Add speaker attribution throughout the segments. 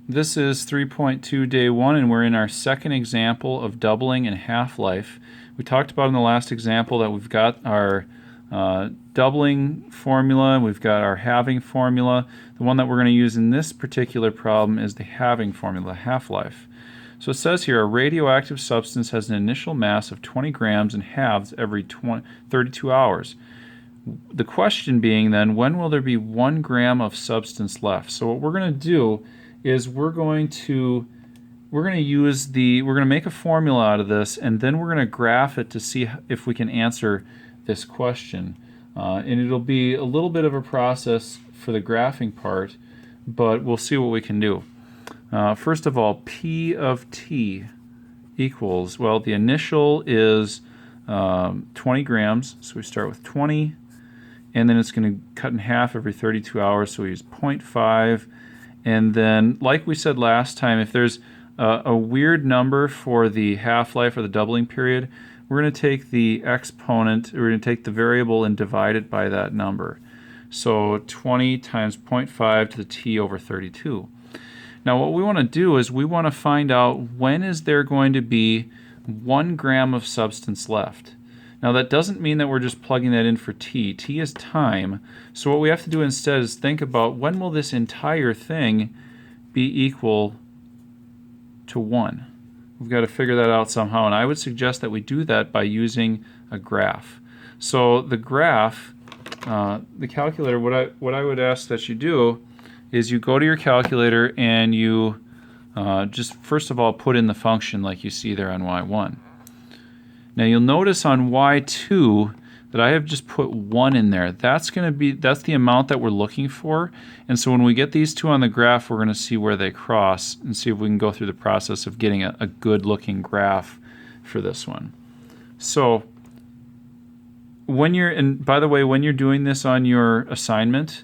Speaker 1: This is 3.2 day 1, and we're in our second example of doubling and half-life. We talked about in the last example that we've got our doubling formula, and we've got our halving formula. The one that we're going to use in this particular problem is the halving formula, half-life. So it says here, a radioactive substance has an initial mass of 20 grams and halves every 32 hours. The question being then, when will there be 1 gram of substance left? So what we're going to do is we're going to make a formula out of this, and then we're going to graph it to see if we can answer this question. And it'll be a little bit of a process for the graphing part, but we'll see what we can do. First of all, P of T equals, well, the initial is 20 grams, so we start with 20, and then it's going to cut in half every 32 hours, so we use 0.5. And then, like we said last time, if there's a weird number for the half-life or the doubling period, we're going to take the exponent, we're going to take the variable and divide it by that number. So 20 times 0.5 to the t over 32. Now what we want to do is we want to find out when is there going to be 1 gram of substance left. Now that doesn't mean that we're just plugging that in for t. T is time. So what we have to do instead is think about when will this entire thing be equal to 1. We've got to figure that out somehow, and I would suggest that we do that by using a graph. So the graph, the calculator, what I would ask that you do is you go to your calculator and you just first of all put in the function like you see there on y1. Now you'll notice on y2 that I have just put 1 in there. That's the amount that we're looking for. And so when we get these two on the graph, we're going to see where they cross and see if we can go through the process of getting a good looking graph for this one. So and by the way, when you're doing this on your assignment,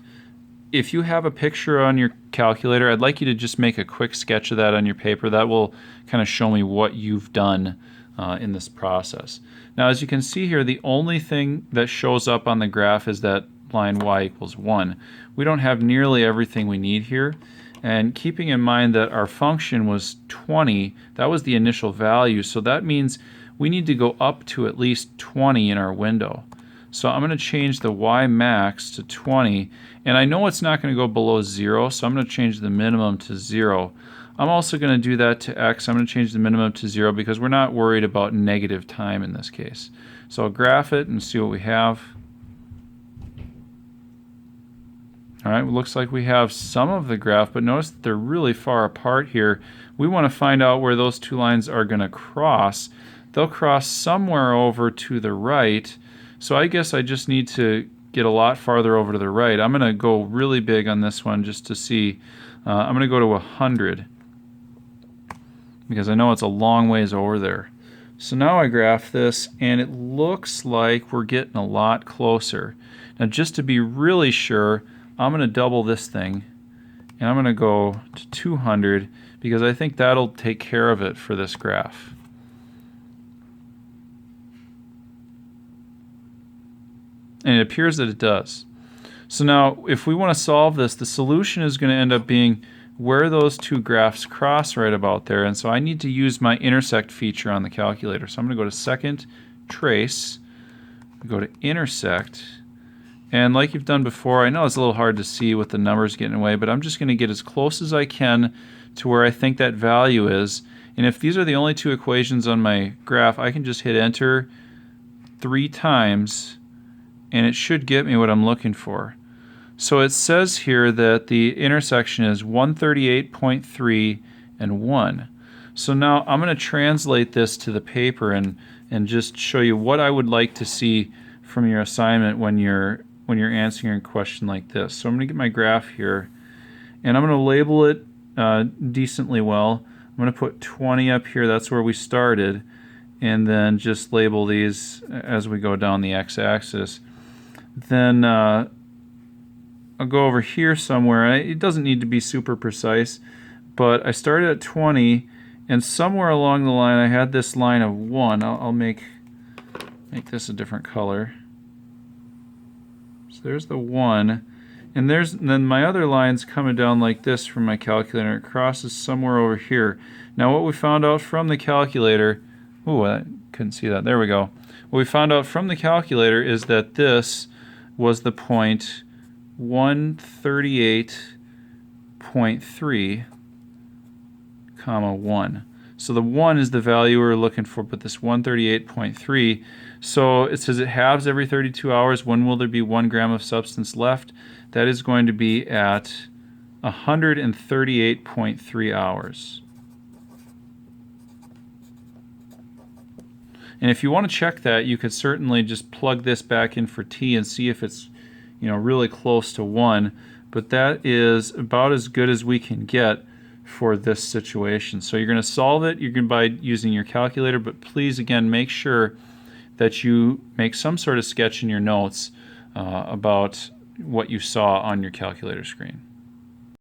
Speaker 1: if you have a picture on your calculator, I'd like you to just make a quick sketch of that on your paper. That will kind of show me what you've done in this process. Now as you can see here, the only thing that shows up on the graph is that line y equals 1. We don't have nearly everything we need here, and keeping in mind that our function was 20, that was the initial value, so that means we need to go up to at least 20 in our window. So I'm going to change the y max to 20, and I know it's not going to go below 0, so I'm going to change the minimum to 0. I'm also going to do that to x. I'm going to change the minimum to 0 because we're not worried about negative time in this case. So I'll graph it and see what we have. All right, it looks like we have some of the graph, but notice that they're really far apart here. We want to find out where those two lines are going to cross. They'll cross somewhere over to the right, so I guess I just need to get a lot farther over to the right. I'm going to go really big on this one just to see. I'm going to go to 100 because I know it's a long ways over there. So now I graph this, and it looks like we're getting a lot closer. Now just to be really sure, I'm going to double this thing, and I'm going to go to 200 because I think that'll take care of it for this graph. And it appears that it does. So now if we want to solve this, the solution is going to end up being where those two graphs cross right about there, and so I need to use my intersect feature on the calculator. So I'm going to go to second, trace, go to intersect, and like you've done before, I know it's a little hard to see with the numbers getting away, but I'm just going to get as close as I can to where I think that value is, and if these are the only two equations on my graph, I can just hit enter 3 times, and it should get me what I'm looking for. So it says here that the intersection is 138.3 and 1. So now I'm going to translate this to the paper and just show you what I would like to see from your assignment when you're answering a question like this. So I'm going to get my graph here, and I'm going to label it decently well. I'm going to put 20 up here, that's where we started, and then just label these as we go down the x-axis. Then I'll go over here somewhere. It doesn't need to be super precise, but I started at 20, and somewhere along the line I had this line of 1. I'll make this a different color. So there's the 1, And then my other line's coming down like this from my calculator. It crosses somewhere over here. Now what we found out from the calculator, ooh, I couldn't see that. There we go. What we found out from the calculator is that this was the point 138.3, comma 1. So the 1 is the value we're looking for, but this 138.3. So it says it halves every 32 hours. When will there be 1 gram of substance left? That is going to be at 138.3 hours. And if you want to check that, you could certainly just plug this back in for t and see if it's, really close to 1. But that is about as good as we can get for this situation. So you're going to solve it. You're going to by using your calculator, but please again make sure that you make some sort of sketch in your notes about what you saw on your calculator screen.